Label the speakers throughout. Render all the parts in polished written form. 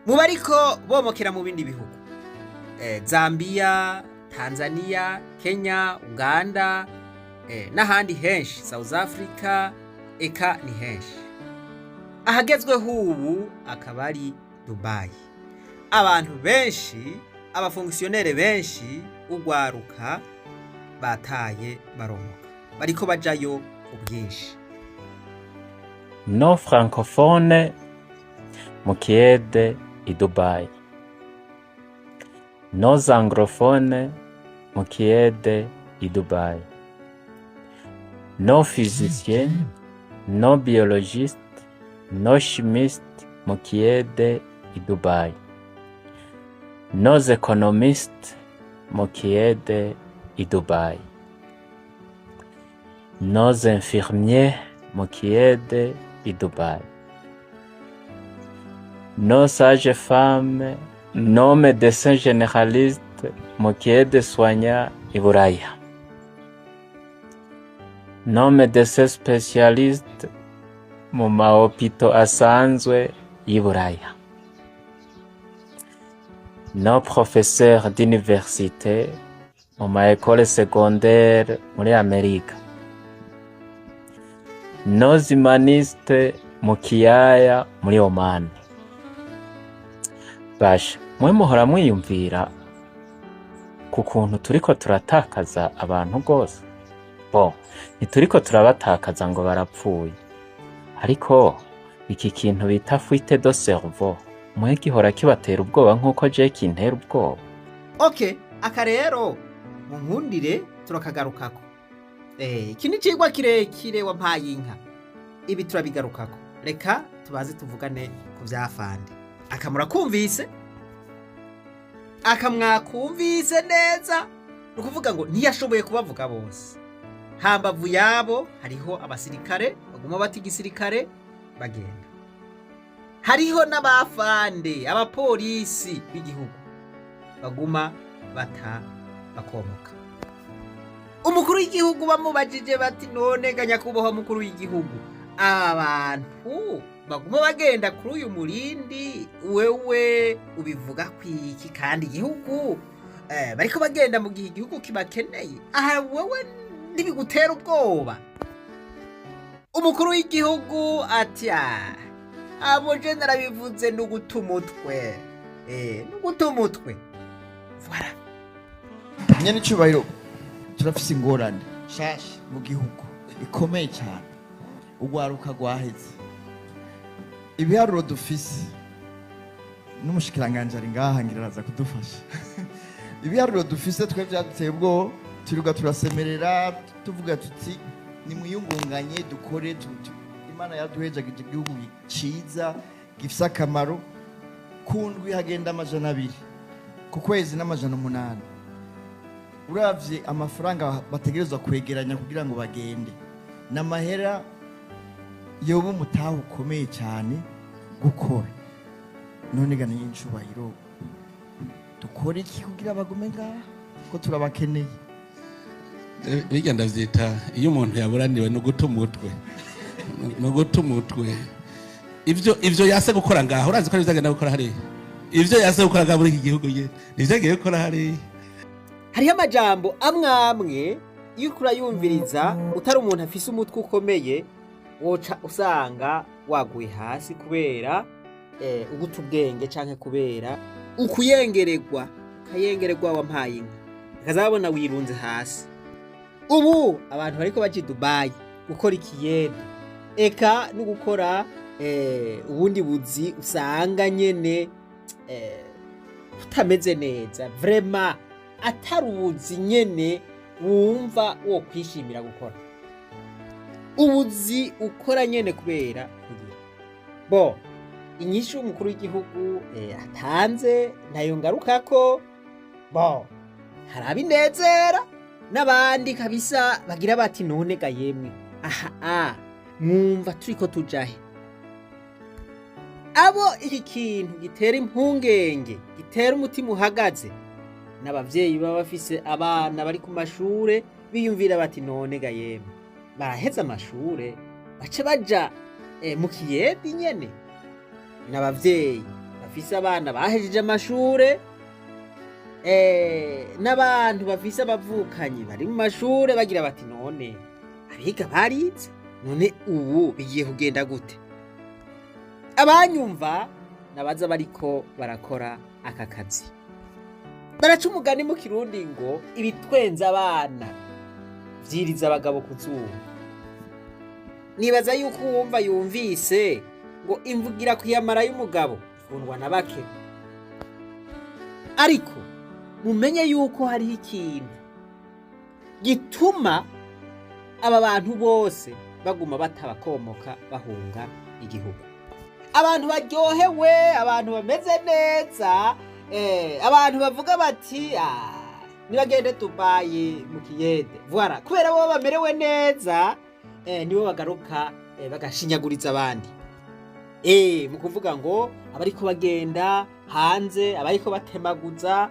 Speaker 1: mu bariko bomokera mu bindi bihugu Zambia, Tanzania, Kenya, Uganda n'ahandi henshi, South Africa, eka ni henshi. Ahagezweho ubu akaba ari Dubai. Abantu benshi, abafongisiyonere benshi ugwaruka bataye baromoka, bariko bajayo ubwinshi.
Speaker 2: No francophone mu Kiede i Dubai. Nos anglophones mu Kiede i Dubai. Nos physiciens, nos biologistes, nos chimistes mu Kiede i Dubai. Nos économistes mu Kiede i Dubai. Nos infirmiers mu Kiede i Dubai. Nos sages-femmes, nos médecins généralistes mu Kiede soignants i Buraya. Nos médecins spécialistes mu mahopito asanzwe y'i Buraya. Nos professeurs d'université mu maécole secondaire muri Amerika. Nos humanistes mu kiyaya muri Oman. Basha, mwe muhora mwiyumvira ku kuntu turiko turatakaza abantu gose. Ntituriko turabatakaza ngo barapfuye, ariko iki kintu bita fuite de cerveau mwe gihora kibatera ubwoba nk'uko je kintera ubwoba.
Speaker 1: Aka rero mu nkundire turakagarukako. Iki ni cigwa kirekire wampaye inka, ibi turabigarukako. Reka tubaze tuvugane ku vyafande. Akamurakumvise? Akamwakumvise neza? Nukuvuga ngo ntiyashoboye kubavuga bose. Hambavu yabo hariho abasirikare baguma bati igisirikare bagenda. Hariho n'abafande, abapolisi b'igihugu baguma bata bakomoka. Umukuru w'igihugu bamubajije bati none ga nyakubahwa mukuru w'igihugu, abantu baguma bagenda kuri uyu murindi, wewe ubivuga kwiki kandi igihugu bariko bagenda mu gihe igihugu kibakeneye, aha wewe ntibigutera ubwoba? Umukuru w'igihugu ati abo je narabivuze n'ugutumutwe n'ugutumutwe. Voilà.
Speaker 3: Nyene icubahiro, turafise ingorane shasha mu gihugu ikomeye cyane, ugwaruka gwaheze. Ibiharuro dufise n'umushikiranganje ari ngaha ngiraza kudufasha. Ibiharuro dufise twe byaduteye ubwo, turiga turasemerera tuvuga tuti nimwiyungunganye dukore Imana yaduhejagije igihugu ciza gifise akamaro. Kundwi hagenda 200, ku kwezi n'800. Uravye amafaranga bategerezwa kwegeranya kugira ngo bagende, n'amahera yoba umutaho ukomeye cyane gukora. None gana y'incubahiro dukore iki kugira bagume ngaha ko turabakeneye?
Speaker 4: Bijya ndavyita iyo umuntu yaburaniwe no gutumutwe, no gutumutwe. Ivyo yase gukora ngaho, urazi ko bizagenda gukora hariya. Ivyo yase gukora ngaho muri iki gihugu ye nivyagiye gukora hariya.
Speaker 1: Hariho amajambo amwe iyo kurayumviriza utari umuntu afise umutwe ukomeye, woca usanga waguye hasi kubera uguta ubwenge canke kubera ukuyengererwa, kayengererwa wampaye inka akazabona wirunze hasi. Ubu abantu bariko baje Dubai gukora ikiyede, eka no gukora ubundi buzi usanga nyene utameze neza, vraiment ataruzi nyene wumva wo kwishimira gukora. Ubuzi ukora nyene kubera kugira inyishu umukuru w'igihugu atanze nayo ngarukako. Harabinezera n'abandi kabisa bagira bati none ga yemwe mwumva turiko tujahe. Abo iki kintu gitera impungenge, gitera umutima uhagaze, n'abavyeyi baba bafise abana bari ku mashure biyumvira bati none ga yemwe baraheza amashure bace baja mu kiyedi nyene. N'abavyeyi bafise abana bahejeje amashure, n'abantu bafise abavukanyi bari mu mashure bagira bati none abiga barize, none ubu bigiye kugenda gute? Abanyumva nabaza bariko barakora aka kazi baraca umugani mu kirundi ngo ibitwenza abana vyiriza abagabo ku zuba. Nibaza yuko uwumva yumvise ngo imvugira kwiyamara y'umugabo ifundwa na bake, ariko mumenye yuko hariho ikintu gituma aba bantu bose baguma batabakomoka bahunga igihugu. Abantu baryohewe, abantu bameze neza, abantu bavuga bati nibagende Dubai mu kiyede, voilà, kubera bo bamerewe neza, nibo bagaruka bagashinyaguriza abandi. Mu kuvuga ngo abariko bagenda hanze, abariko batemaguza,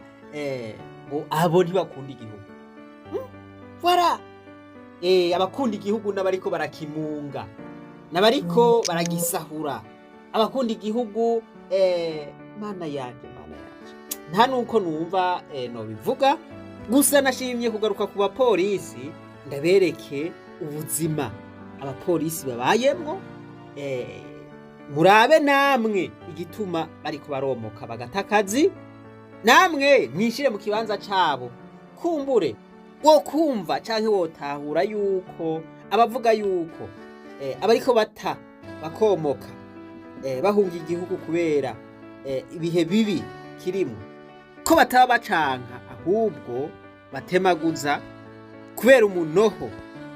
Speaker 1: ngo abo ntibakunda igihugu. Voilà, abakunda igihugu n'abariko barakimunga, n'abariko baragisahura. Abakunda igihugu, mana yanje, nta nuko numva no bivuga, gusa nashimye kugaruka ku bapolisi ndabereke ubuzima abapolisi babayemwo, murabe namwe igituma bariko baromoka bagata akazi, namwe mwishire mu kibanza cabo, kumbure wo kumva canke wotahura yuko abavuga yuko abariko bakomoka bahunga igihugu kubera ibihe bibi kirimwo, ko bataba bacanka ahubwo batemaguza kubera umunoho,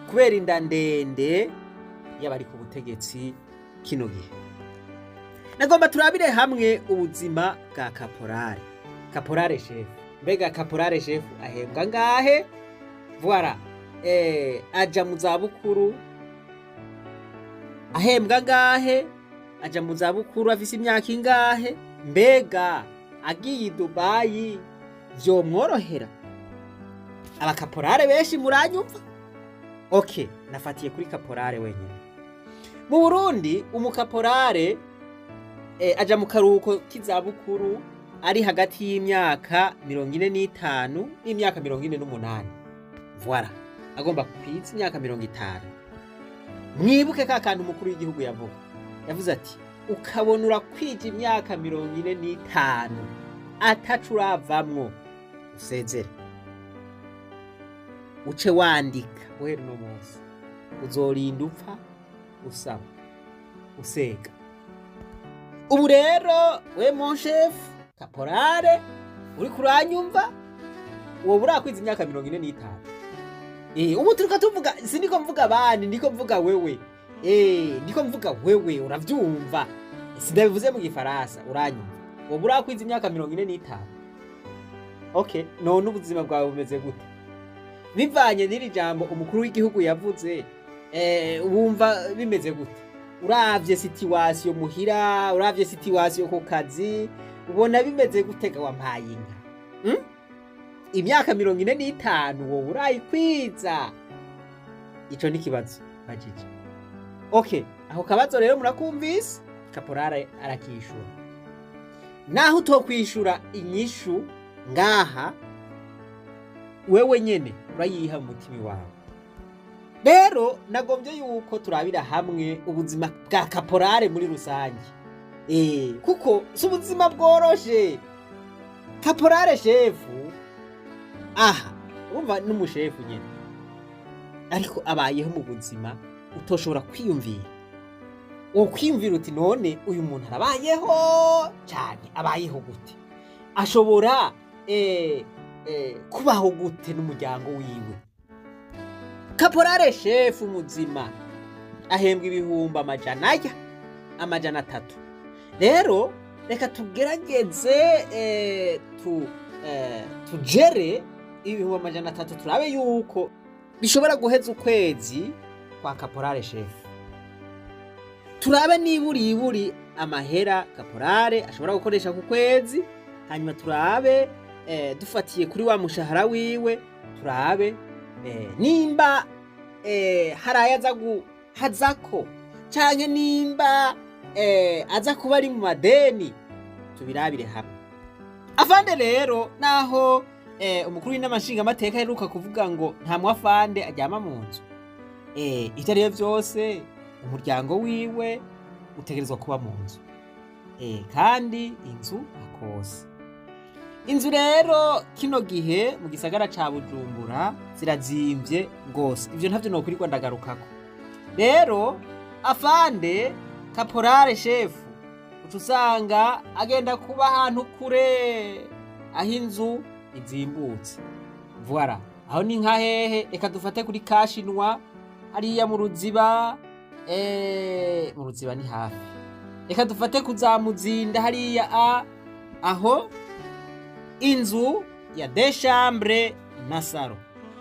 Speaker 1: kubera inda ndende y'abari ku butegetsi kino gihe. Nagomba turabire hamwe ubuzima bwa Caporale Chef. Mbega Caporale Chef ahembwa ngahe? Voilà, aja mu zabukuru ahembwa ngahe? Aja mu zabukuru afise imyaka ingahe? Mbega agiye Dubai vyomworohera? Abakaporale benshi muranyumva? Okay, nafatiye kuri Caporale wenyine. Mu Burundi umukaporale aja mu karuhuko k'izabukuru ari hagati y'imyaka 45 n'imyaka 48. Voilà, agomba kwiza imyaka 50. Mwibuke ka kantu umukuru w'igihugu yavuze ati ukabona urakwija imyaka 45 atacu uravamwo usezere, uce wandika wera uno munsi, uzorinda upfa usaba usega. Ubu rero we mon chef Caporale uri kuranyumva, uwo burakwiza imyaka 45. Ubu turiko tuvuga, siniko mvuga abandi, ndiko mvuga wewe. Ndiko mvuga wewe, uravyumva? Sindabivuze mu gifaransa, uranyumva? Uwo burakwiza imyaka 45. Okay, none ubuzima bwawe bumeze gute? Bivanye n'iri jambo umukuru w'igihugu yavuze, wumva bimeze gute? Uravye situation muhira, uravye situation ku kazi, ubona bimeze gutega wampaye inka? Imyaka 45 wowe urayikwiza? Ico ni kibazo bajije. Okay, aho kabazo rero murakumvise, Caporale arakishura. Naho utokwishura inyishu ngaha, wewe nyene urayiha mu mutima wawe. Rero nagombye yuko turabira hamwe ubuzima bwa Caporale muri rusange. Kuko si ubuzima bworoshe. Caporale Chef urumva n'umushefu nyene, ariko abayeho mu buzima utoshobora kwiyumvira. Wokwiyumvira uti none uyu muntu arabayeho cyane, abayeho gute? Ashobora kubaho gute n'umuryango wiwe? Caporale Chef muzima ahembwa ibihumbi amajana 3. Rero reka tugerageze tujere ibihumbi amajana 3, turabe yuko bishobora guheza ukwezi kwa Caporale Chef. Turabe niburi amahera Caporale ashobora gukoresha ku kwezi, hanyuma turabe dufatiye kuri wa mushahara wiwe, turabe nimba harayaza guhazako canke nimba aza kuba ari mu madeni. tubirabire hamwe. Afande rero naho umukuru w'inama nshingamateka aheruka kuvuga ngo nta mwafande aryama mu nzu, ivyo ariyo vyose umuryango wiwe utegerezwa kuba mu nzu, kandi inzu akose. Inzu rero kino gihe mu gisagara ca Bujumbura zirazimvye gose, ivyo ntavyo nokwirirwa ndagarukako. Rero afande kaporale shefu uca usanga agenda kuba ahantu kure aho inzu izimbutse. Voilà, aho ni nka hehe? Reka dufate kuri Kashinwa hariya mu Ruziba, mu Ruziba ni hafi. Reka dufate kuzamuzinda hariya aho inzu ya 2 chambres na saro.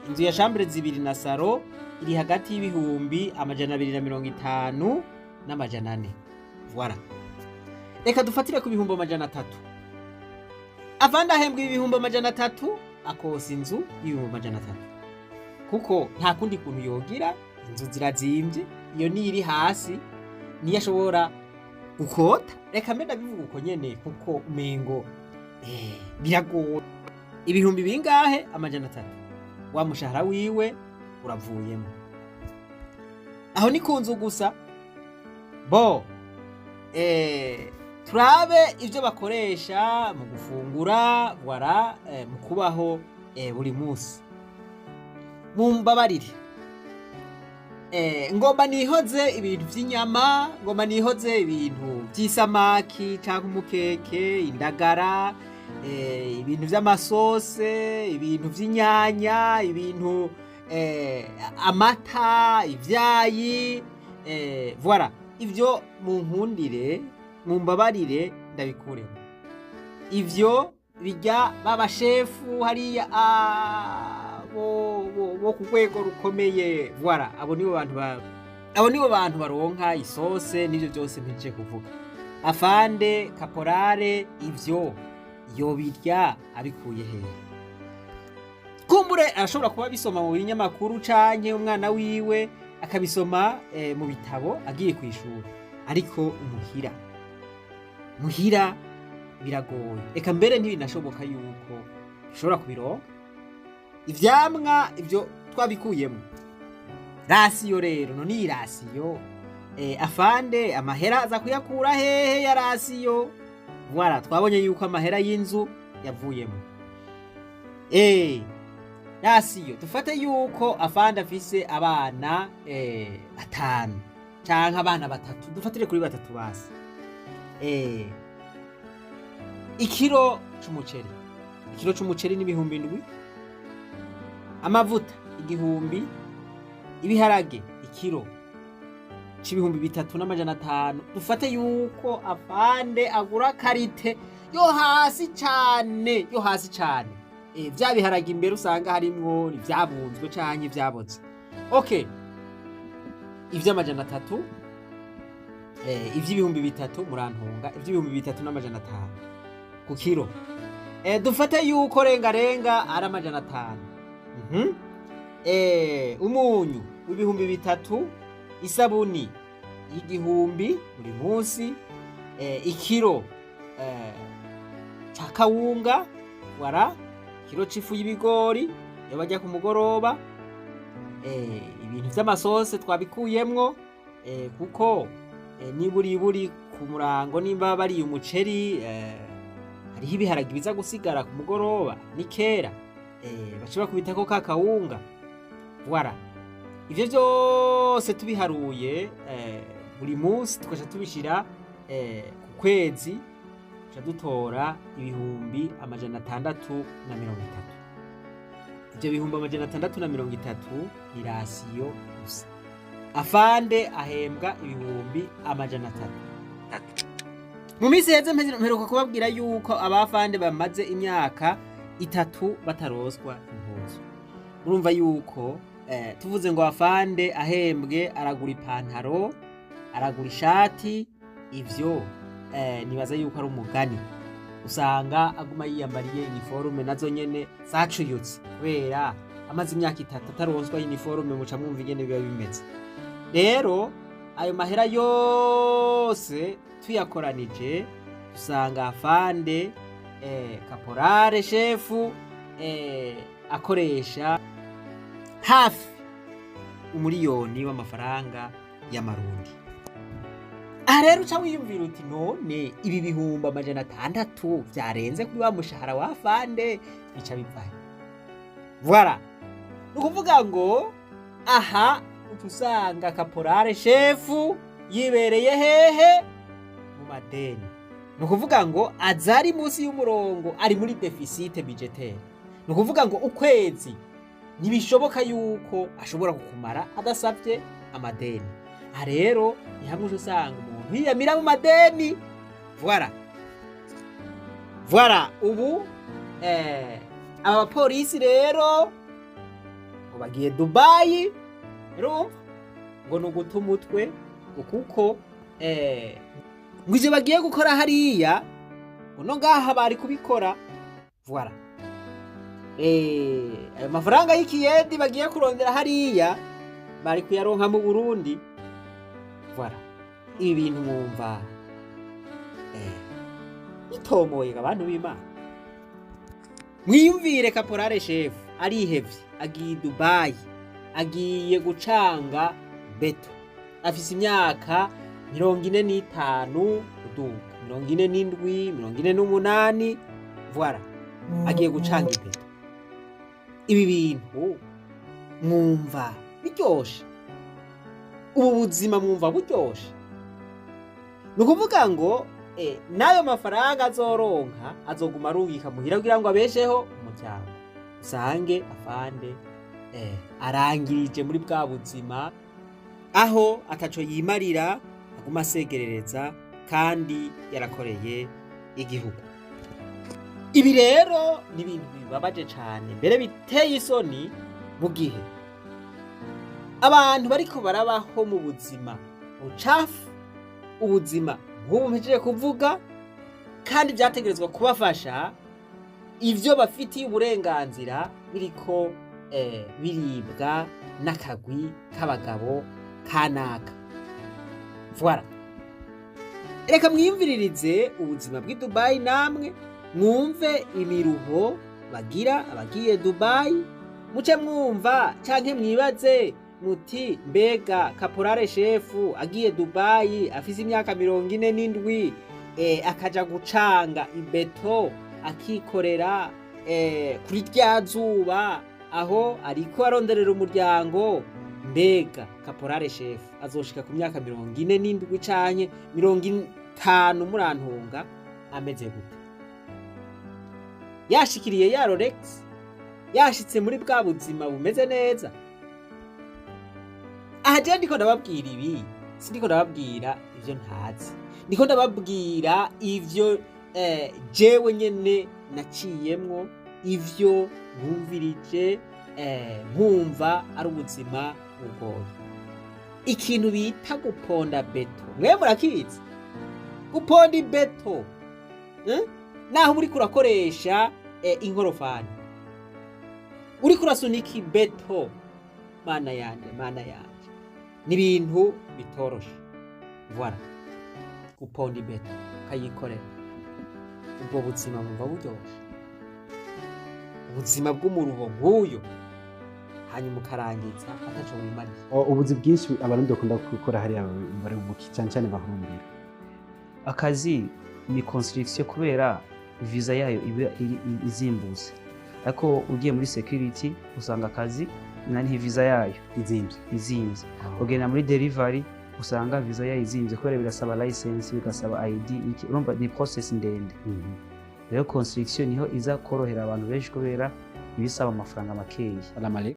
Speaker 1: Inzu ya chambre zibiri na saro iri hagati y'ibihumbi 250 n'amajana 4. Voilà. Reka dufatire ku bihumbi 300. Afande ahembwa ibihumbi 300 akosa inzu y'ibihumbi 300. Kuko nta kundi kuntu yogira, inzu zirazimvye, iyo ni iri hasi niyo ashobora gukota. Reka mbe ndabivuga uko nyene kuko umengo biragoye. Ibihumbi bingahe? 300. Wa mushahara wiwe uravuyemo. Aho ni ku nzu gusa. Bo turabe ivyo bakoresha mu gufungura, voilà, mu kubaho buri munsi. Mumbabarire, ngomba nihoze ibintu vy'inyama, ngomba nihoze ibintu vy'isamaki canke umukeke, indagara, ibintu vy'amasose, ibintu vy'inyanya, ibintu amata, ivyayi, voilà, ivyo munkundire, mumbabarire ndabikuremo. Ivyo bijya baba shefu hariya bo ku rwego rukomeye. Voilà, abo nibo bantu baronka isose n'ivyo byose mpije kuvuga. Afande kaporale ivyo yobirya abikuye hehe? Kumbure arashobora kuba bisoma mu binyamakuru canke umwana wiwe akabisoma mu bitabo agiye kwishura, ariko muhira biragoye. Eka mbere ntibinashoboka yuko ushobora kubironka. Ivyamwa ivyo twabikuyemo. Rasiyo rero, none iyi rasiyo afande amahera aza kuyakura hehe ya rasiyo? Voilà, twabonye yuko amahera y'inzu yavuyemo. Rasiyo dufate yuko afande afise abana 5 canke abana 3, dufatire kuri 3 basi. Ikiro c'umuceri ni 7,000, amavuta 1,000, ibiharage ikiro c'ibihumbi 3,500. Dufate yuko afande agura karite yo hasi cane, vya biharage imbere usanga harimwo ivyabunzwe canke ivyaboze. Okay, ivy'amajana 3, ivy'ibihumbi 3 murantunga, ivy'ibihumbi 3,500 ku kiro. Dufate yuko renga ari 500. Umunyu w'ibihumbi 3, isabuni y'igihumbi buri munsi, ikiro ca kawunga, voilà, ikiro c'ifu y'ibigori yo bajya ku mugoroba, ibintu vy'amasose twabikuyemwo, kuko niburi ku murango nimba bari umuceri, hariho ibiharage biza gusigara ku mugoroba ni kera, bashobora kubitako ka kawunga. Voilà, ivyo vyose tubiharuye buri munsi tukaja tubishira ku kwezi, tukaja dutora ibihumbi 630. Ivyo bihumbi 630 ni rasiyo gusa. Afande ahembwa ibihumbi 300. Mu minsi heze mperuka kubabwira yuko abafande bamaze imyaka 3 bataroswa impuzu. Urumva yuko tuvuze ngo afande ahembwe aragura ipantaro, aragura ishati, ivyo nibaza yuko ari umugani. Usanga aguma yiyambariye uniforme nazo nyene zacuyutse kubera amaze imyaka 3 ataronswa uniforme, muca mwumva ingene biba bimeze. Rero ayo mahera yose tuyakoranije dusanga afande kaporare shefu akoresha hafi umuriyoni w'amafaranga y'amarundi. Aha rero uca wiyumvira uti none ibi bihumbi 600 vyarenze kuri wa mushahara wa afande bica bivahe? Voilà, ni ukuvuga ngo aha utusanga kaporare shefu yibereye hehe? Mu madeni. Ni ukuvuga ngo azari munsi y'umurongo, ari muri deficit budgetaire. Ni ukuvuga ngo ukwezi ntibishoboka yuko ashobora kukumara adasavye amadeni. Aha rero ni hamwe usanga umuntu yiyamira mu madeni. Voilà, ubu aba polisi rero ngo bagiye Dubai, rero ngo nuguta umutwe kuko ngo ivyo bagiye gukora hariya ngo ngaha bari kubikora. Voilà, ayo mafaranga y'ikiyedi bagiye kurondera hariya bari kuyaronka mu Burundi. Voilà, ibi bintu mwumva bitomoye abantu b'Imana. Mwiyumvire kaporare shefu arihevye agiye Dubai, agiye gucanga beto, afise imyaka 45 kuduga 47 48. Voilà, agiye gucanga ibeto. Ibi bintu mwumva biryoshe? Ubu buzima mwumva buryoshe? Ni ukuvuga ngo n'ayo mafaranga azoronka azoguma arungika muhira kugira ngo abesheho umuryango. Usange afande arangirije muri bwa buzima aho ataco yimarira, aguma asegerereza kandi yarakoreye igihugu. Ibi rero ni ibintu bibabaje cane, mbere biteye isoni mu gihe abantu bariko barabaho mu buzima bucafu, ubuzima nk'ubu mpejeje kuvuga, kandi vyategerezwa kubafasha. Ivyo bafitiye uburenganzira biriko biribwa n'akagwi k'abagabo kanaka. Voilà, reka mwiyumviririze ubuzima bw'i Dubai namwe mwumve imiruho bagira abagiye Dubai. Muce mwumva canke mwibaze muti mbega kaporare shefu agiye Dubai afise imyaka 47 akaja gucanga ibeto akikorera kuri rya zuba aho ariko aronderera umuryango, mbega kaporare shefu azoshika ku myaka 47 canke 50 murantunga ameze gute? Yashikiriye ya Rolex, yashitse muri bwa buzima bumeze neza? Aha je ndiko ndababwira ibi, sindiko ndababwira ivyo ntazi, ndiko ndababwira ivyo jewe nyene naciyemwo, ivyo nkumvirije nkumva ari ubuzima bugoye. Ikintu bita guponda beto, mwe murakizi? Guponda ibeto naho muri kurakoresha inkorofani, uri kurasunika ibeto, mana yanje ni ibintu bitoroshe. Voilà, guponda ibeto kayikorera, ubwo buzima bumva buryoshe, ubuzima bw'umuruho nk'uyo, hanyuma ukarangiza ataco wimariye.
Speaker 5: Ubuzi bwinshi abarundi bakunda gukora hariya bari buki cyane bahurumbira
Speaker 6: akazi ni construction kubera visa yayo iba izimbutse, ariko ugiye muri security usanga akazi nani visa yayo izimvye. Ugenda muri delivery usanga visa yayo izimvye kubera birasaba license, bigasaba ID, urumva ni process ndende. Rero construction niho iza korohera abantu benshi kubera ibisaba amafaranga makeyi.